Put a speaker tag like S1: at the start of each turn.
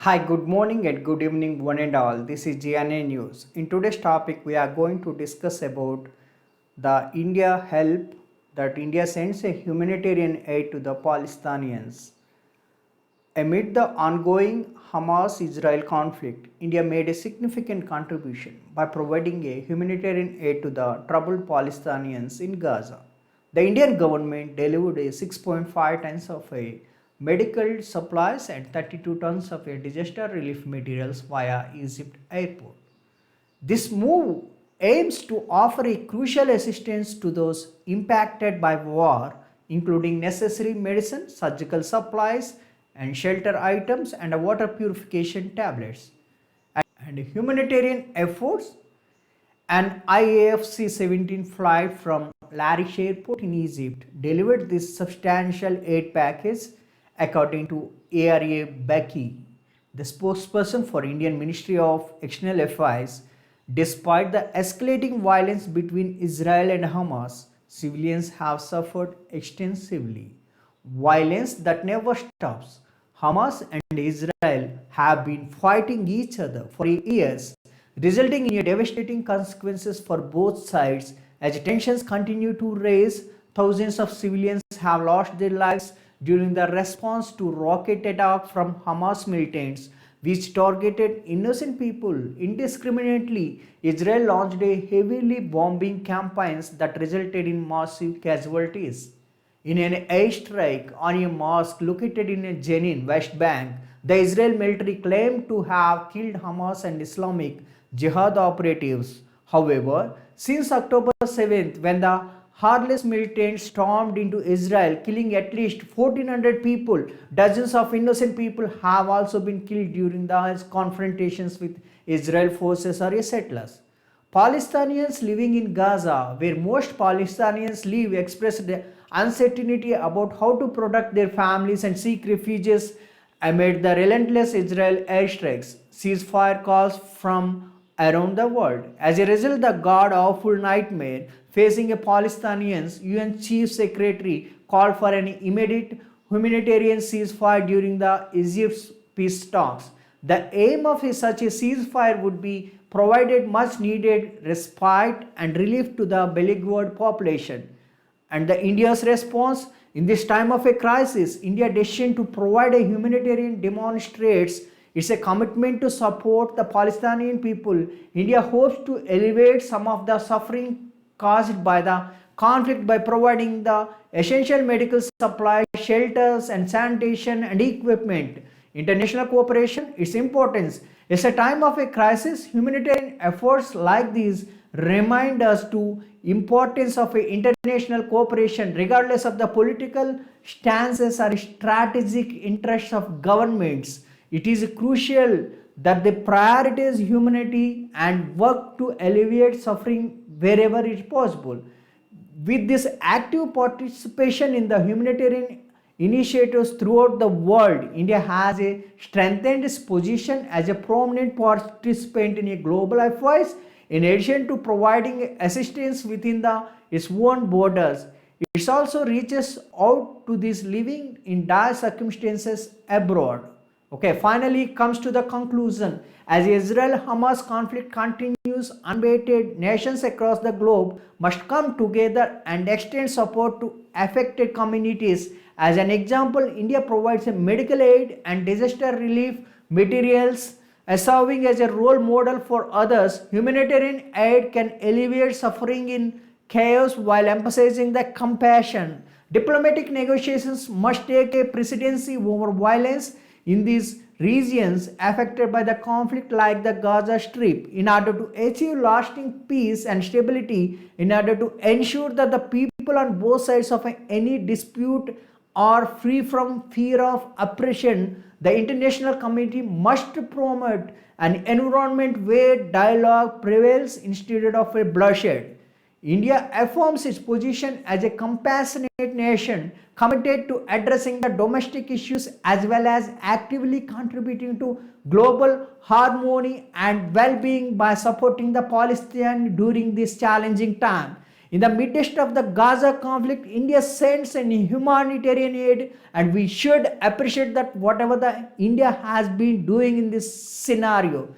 S1: Hi, good morning and good evening, one and all. This is GNA News. In today's topic, we are going to discuss about the India help that India sends a humanitarian aid to the Palestinians. Amid the ongoing Hamas-Israel conflict, India made a significant contribution by providing a humanitarian aid to the troubled Palestinians in Gaza. The Indian government delivered a 6.5 tons of a medical supplies and 32 tons of a disaster relief materials via Egypt airport. This move aims to offer a crucial assistance to those impacted by war, including necessary medicine, surgical supplies, and shelter items and water purification tablets. And humanitarian efforts, an IAFC 17 flight from Larish Airport in Egypt delivered this substantial aid package, according to ARA Becky, the spokesperson for Indian Ministry of External Affairs. Despite the escalating violence between Israel and Hamas, civilians have suffered extensively. Violence that never stops. Hamas and Israel have been fighting each other for years, resulting in devastating consequences for both sides. As tensions continue to rise, thousands of civilians have lost their lives during the response to rocket attack from Hamas militants, which targeted innocent people indiscriminately. Israel launched a heavily bombing campaigns that resulted in massive casualties. In an airstrike on a mosque located in Jenin, West Bank, the Israel military claimed to have killed Hamas and Islamic Jihad operatives. However, since October 7th, when the heartless militants stormed into Israel, killing at least 1,400 people, dozens of innocent people have also been killed during the confrontations with Israel forces or settlers. Palestinians living in Gaza, where most Palestinians live, expressed uncertainty about how to protect their families and seek refuges amid the relentless Israel airstrikes, ceasefire calls from around the world. As a result, the god awful nightmare facing a Palestinians, UN Chief Secretary called for an immediate humanitarian ceasefire during the Egypt's peace talks. The aim of such a ceasefire would be provided much needed respite and relief to the beleaguered population. And the India's response in this time of a crisis, India's decision to provide a humanitarian demonstrates its a commitment to support the Palestinian people. India hopes to alleviate some of the suffering caused by the conflict by providing the essential medical supplies, shelters, and sanitation and equipment. International cooperation, its importance. It's a time of a crisis. Humanitarian efforts like these remind us to importance of international cooperation regardless of the political stances or strategic interests of governments. It is crucial that they prioritize humanity and work to alleviate suffering wherever it is possible. With this active participation in the humanitarian initiatives throughout the world, India has strengthened its position as a prominent participant in a global affairs. In addition to providing assistance within its own borders, it also reaches out to those living in dire circumstances abroad. Okay, finally it comes to the conclusion. As Israel-Hamas conflict continues unabated, nations across the globe must come together and extend support to affected communities. As an example, India provides a medical aid and disaster relief materials, serving as a role model for others. Humanitarian aid can alleviate suffering in chaos while emphasizing the compassion. Diplomatic negotiations must take a precedency over violence in these regions affected by the conflict like the Gaza Strip in order to achieve lasting peace and stability, in order to ensure that the people on both sides of any dispute are free from fear of oppression. The international community must promote an environment where dialogue prevails instead of a bloodshed. India affirms its position as a compassionate nation committed to addressing the domestic issues as well as actively contributing to global harmony and well being by supporting the Palestinians during this challenging time. In the midst of the Gaza conflict, India sends an humanitarian aid, and we should appreciate that whatever the India has been doing in this scenario.